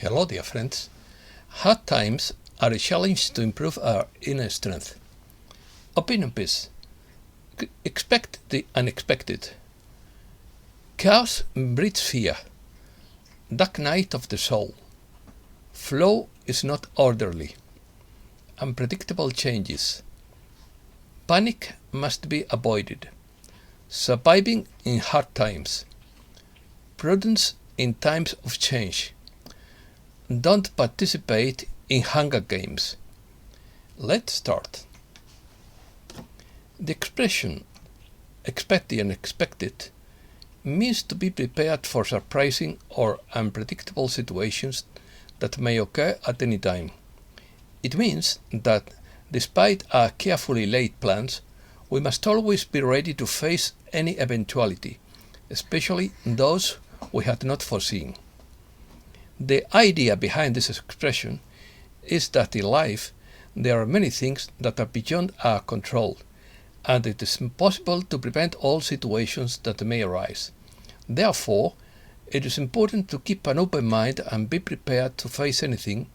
Hello, dear friends. Hard times are a challenge to improve our inner strength. Opinion piece. Expect the unexpected. Chaos breeds fear. Dark night of the soul. Flow is not orderly. Unpredictable changes. Panic must be avoided. Surviving in hard times. Prudence in times of change. Don't participate in Hunger Games. Let's start. The expression expect the unexpected means to be prepared for surprising or unpredictable situations that may occur at any time. It means that despite our carefully laid plans, we must always be ready to face any eventuality, especially those we had not foreseen. The idea behind this expression is that in life there are many things that are beyond our control, and it is impossible to prevent all situations that may arise. Therefore, it is important to keep an open mind and be prepared to face anything,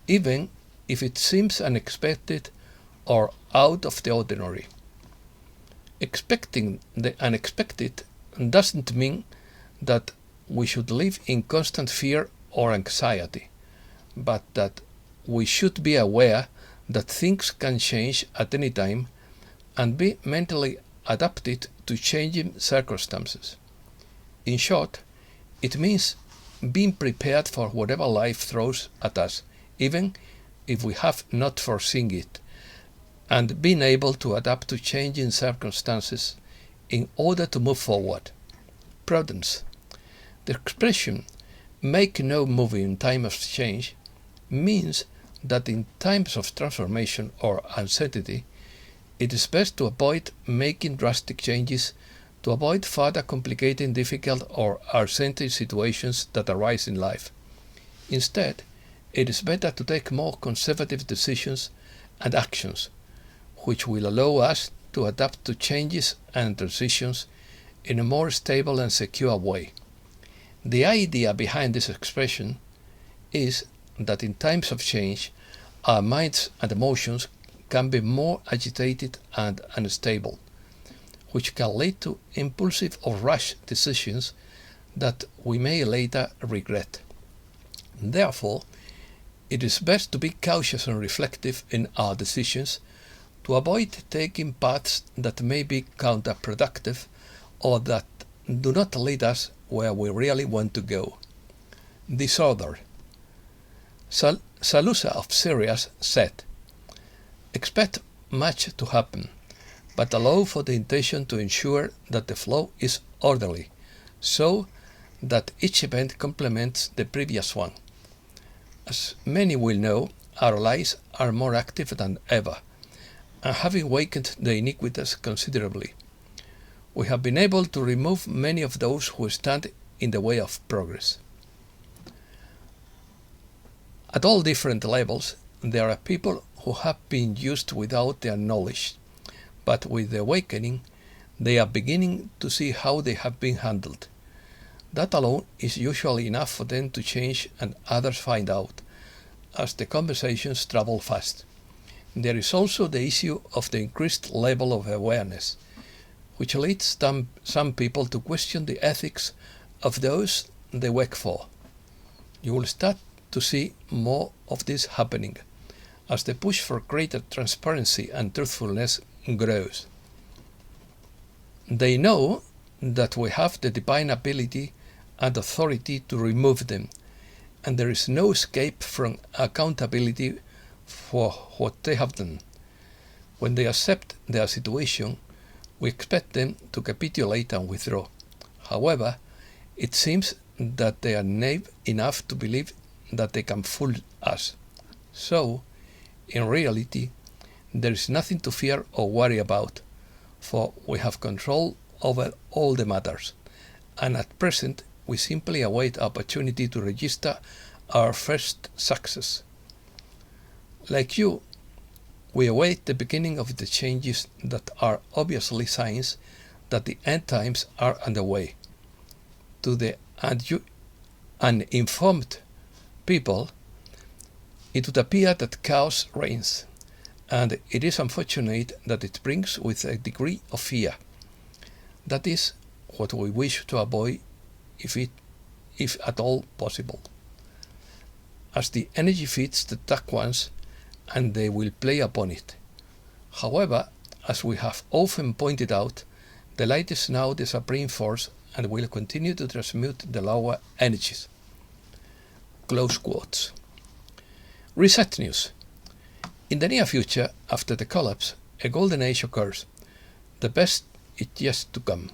even if it seems unexpected or out of the ordinary. Expecting the unexpected doesn't mean that we should live in constant fear or anxiety, but that we should be aware that things can change at any time and be mentally adapted to changing circumstances. In short, it means being prepared for whatever life throws at us, even if we have not foreseen it, and being able to adapt to changing circumstances in order to move forward. Prudence. The expression "make no move in time of change" means that in times of transformation or uncertainty, it is best to avoid making drastic changes to avoid further complicating difficult or uncertain situations that arise in life. Instead, it is better to take more conservative decisions and actions, which will allow us to adapt to changes and transitions in a more stable and secure way. The idea behind this expression is that in times of change, our minds and emotions can be more agitated and unstable, which can lead to impulsive or rash decisions that we may later regret. Therefore, it is best to be cautious and reflective in our decisions to avoid taking paths that may be counterproductive or that do not lead us where we really want to go. Disorder. Salusa of Syria said, "Expect much to happen, but allow for the intention to ensure that the flow is orderly, so that each event complements the previous one." As many will know, our lives are more active than ever, and have awakened the iniquities considerably. We have been able to remove many of those who stand in the way of progress. At all different levels, there are people who have been used without their knowledge, but with the awakening, they are beginning to see how they have been handled. That alone is usually enough for them to change, and others find out, as the conversations travel fast. There is also the issue of the increased level of awareness, which leads some people to question the ethics of those they work for. You will start to see more of this happening as the push for greater transparency and truthfulness grows. They know that we have the divine ability and authority to remove them, and there is no escape from accountability for what they have done. When they accept their situation, we expect them to capitulate and withdraw. However, it seems that they are naive enough to believe that they can fool us. So, in reality, there is nothing to fear or worry about, for we have control over all the matters, and at present we simply await opportunity to register our first success. Like you, we await the beginning of the changes that are obviously signs that the end times are underway. To the uninformed people, it would appear that chaos reigns, and it is unfortunate that it brings with a degree of fear. That is what we wish to avoid if at all possible. As the energy feeds the dark ones, and they will play upon it. However, as we have often pointed out, the light is now the supreme force and will continue to transmute the lower energies. Close quotes. Reset news. In the near future, after the collapse, a golden age occurs. The best is yet to come.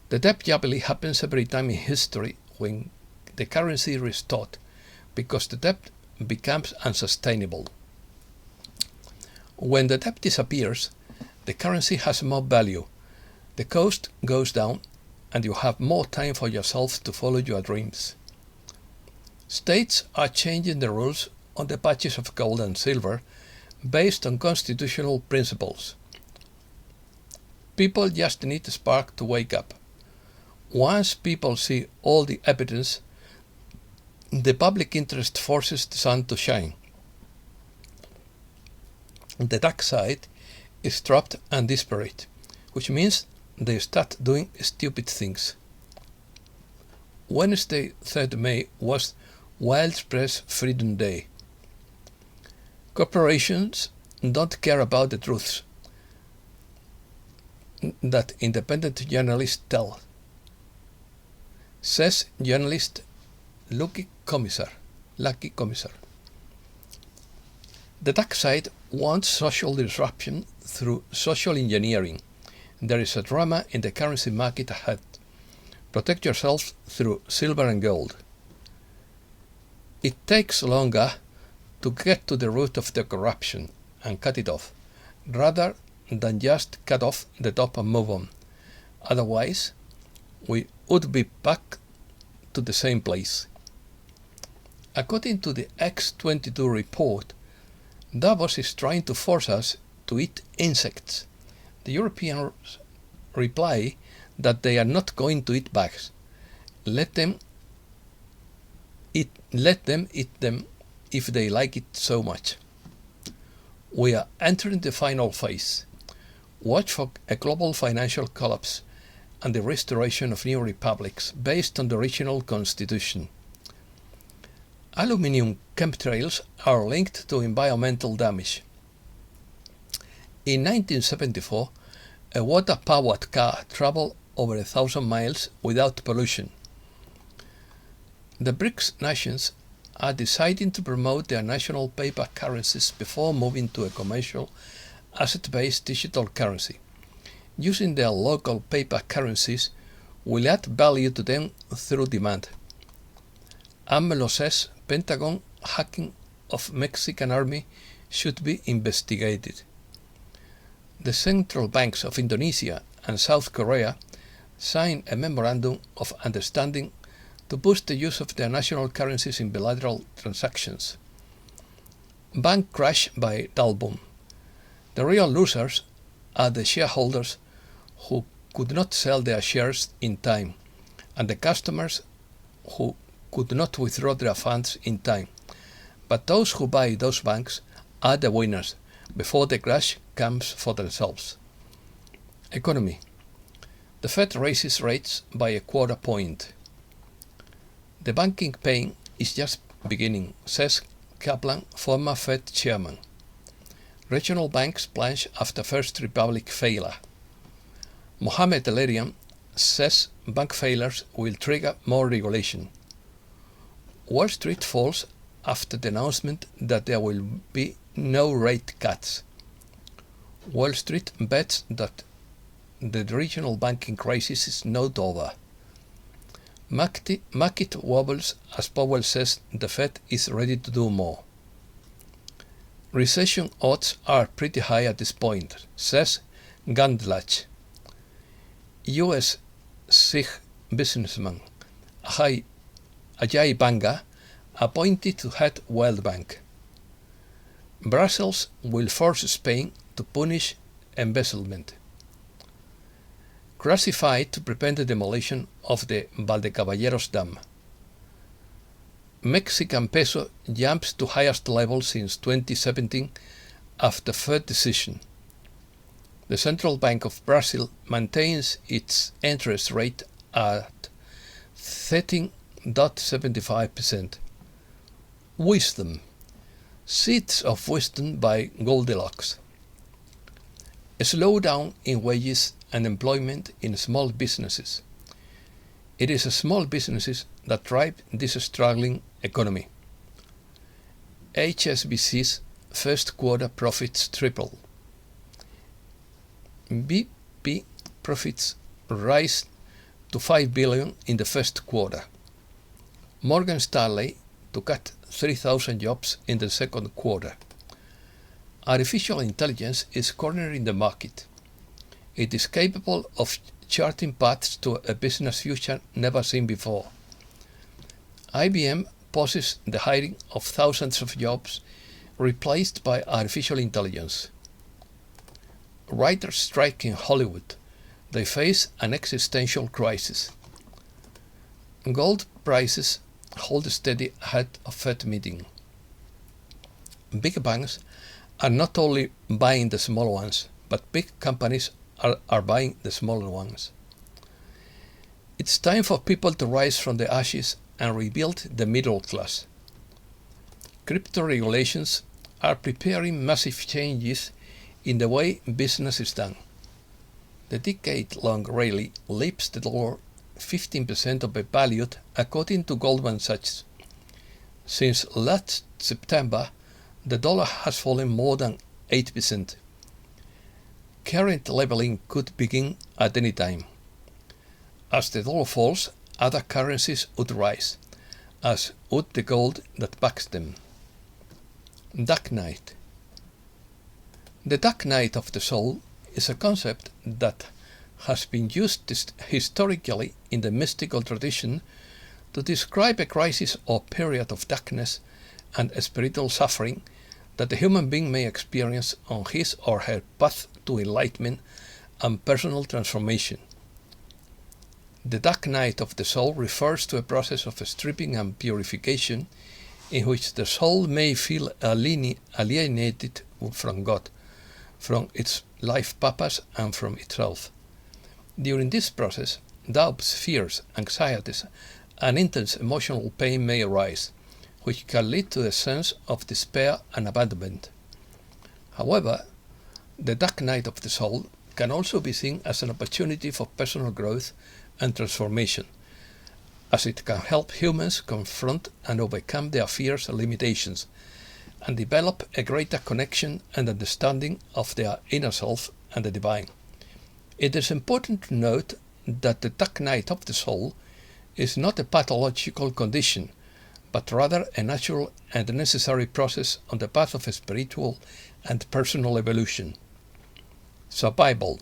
The debt jubilee happens every time in history when the currency is restored, because the debt becomes unsustainable. When the debt disappears, the currency has more value, the cost goes down, and you have more time for yourself to follow your dreams. States are changing the rules on the purchase of gold and silver based on constitutional principles. People just need a spark to wake up. Once people see all the evidence, the public interest forces the sun to shine. The dark side is trapped and desperate, which means they start doing stupid things. Wednesday, 3rd May was Wild Press Freedom Day. Corporations don't care about the truths that independent journalists tell, says journalist Lucky Commissar. The dark side wants social disruption through social engineering. There is a drama in the currency market ahead. Protect yourself through silver and gold. It takes longer to get to the root of the corruption and cut it off, rather than just cut off the top and move on. Otherwise, we would be back to the same place. According to the X22 report, Davos is trying to force us to eat insects. The Europeans reply that they are not going to eat bugs. Let them eat them if they like it so much. We are entering the final phase. Watch for a global financial collapse and the restoration of new republics based on the original constitution. Aluminium chemtrails are linked to environmental damage. In 1974, a water-powered car traveled over 1,000 miles without pollution. The BRICS nations are deciding to promote their national paper currencies before moving to a commercial, asset-based digital currency. Using their local paper currencies will add value to them through demand. AMLO says Pentagon hacking of Mexican army should be investigated. The central banks of Indonesia and South Korea signed a memorandum of understanding to boost the use of their national currencies in bilateral transactions. Bank crash by Dalbum. The real losers are the shareholders who could not sell their shares in time, and the customers who could not withdraw their funds in time. But those who buy those banks are the winners before the crash comes for themselves. Economy. The Fed raises rates by a quarter point. The banking pain is just beginning, says Kaplan, former Fed chairman. Regional banks plunge after First Republic failure. Mohamed El-Erian says bank failures will trigger more regulation. Wall Street falls after the announcement that there will be no rate cuts. Wall Street bets that the regional banking crisis is not over. Market wobbles as Powell says the Fed is ready to do more. Recession odds are pretty high at this point, says Gandlach. US Sikh businessman Ajay Banga appointed to head World Bank. Brussels will force Spain to punish embezzlement. Classified to prevent the demolition of the Valdecaballeros Dam. Mexican peso jumps to highest level since 2017 after Fed decision. The Central Bank of Brazil maintains its interest rate at 13.75%. Wisdom. Seeds of Wisdom by Goldilocks. A slowdown in wages and employment in small businesses. It is small businesses that drive this struggling economy. HSBC's first quarter profits triple. BP profits rise to 5 billion in the first quarter. Morgan Stanley to cut 3,000 jobs in the second quarter. Artificial intelligence is cornering the market. It is capable of charting paths to a business future never seen before. IBM pauses the hiring of thousands of jobs replaced by artificial intelligence. Writers strike in Hollywood. They face an existential crisis. Gold prices hold steady ahead of Fed meeting. Big banks are not only buying the small ones, but big companies are buying the smaller ones. It's time for people to rise from the ashes and rebuild the middle class. Crypto regulations are preparing massive changes in the way business is done. The decade-long rally leaps the dollar 15% overvalued according to Goldman Sachs. Since last September, the dollar has fallen more than 8%. Current leveling could begin at any time. As the dollar falls, other currencies would rise, as would the gold that backs them. Dark night. The dark night of the soul is a concept that has been used historically in the mystical tradition to describe a crisis or period of darkness and spiritual suffering that the human being may experience on his or her path to enlightenment and personal transformation. The dark night of the soul refers to a process of stripping and purification in which the soul may feel alienated from God, from its life purpose and from itself. During this process, doubts, fears, anxieties, and intense emotional pain may arise, which can lead to a sense of despair and abandonment. However, the dark night of the soul can also be seen as an opportunity for personal growth and transformation, as it can help humans confront and overcome their fears and limitations, and develop a greater connection and understanding of their inner self and the divine. It is important to note that the dark night of the soul is not a pathological condition, but rather a natural and necessary process on the path of spiritual and personal evolution. Survival.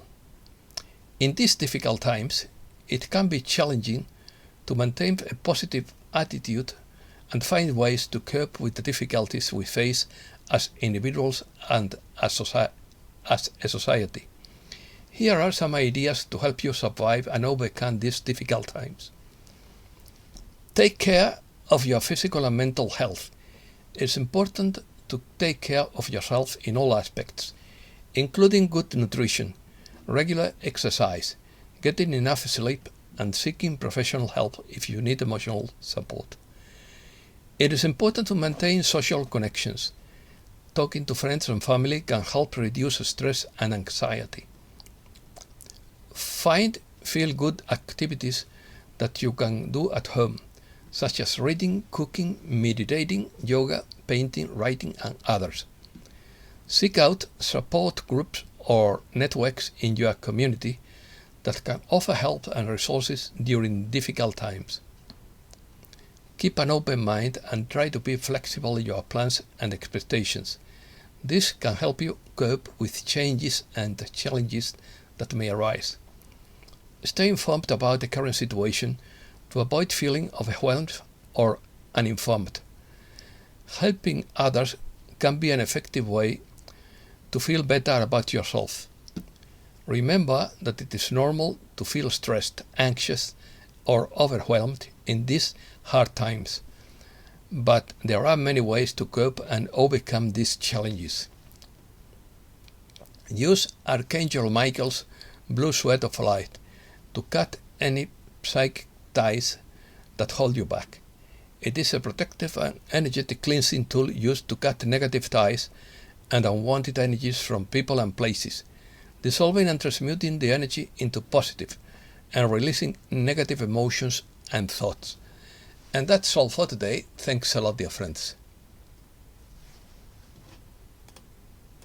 In these difficult times, it can be challenging to maintain a positive attitude and find ways to cope with the difficulties we face as individuals and as a society. Here are some ideas to help you survive and overcome these difficult times. Take care of your physical and mental health. It's important to take care of yourself in all aspects, including good nutrition, regular exercise, getting enough sleep, and seeking professional help if you need emotional support. It is important to maintain social connections. Talking to friends and family can help reduce stress and anxiety. Find feel-good activities that you can do at home, such as reading, cooking, meditating, yoga, painting, writing, and others. Seek out support groups or networks in your community that can offer help and resources during difficult times. Keep an open mind and try to be flexible in your plans and expectations. This can help you cope with changes and challenges that may arise. Stay informed about the current situation to avoid feeling overwhelmed or uninformed. Helping others can be an effective way to feel better about yourself. Remember that it is normal to feel stressed, anxious, or overwhelmed in these hard times. but there are many ways to cope and overcome these challenges. Use Archangel Michael's blue sweat of light to cut any psychic ties that hold you back. It is a protective and energetic cleansing tool used to cut negative ties and unwanted energies from people and places, dissolving and transmuting the energy into positive and releasing negative emotions and thoughts. And that's all for today. Thanks a lot, dear friends.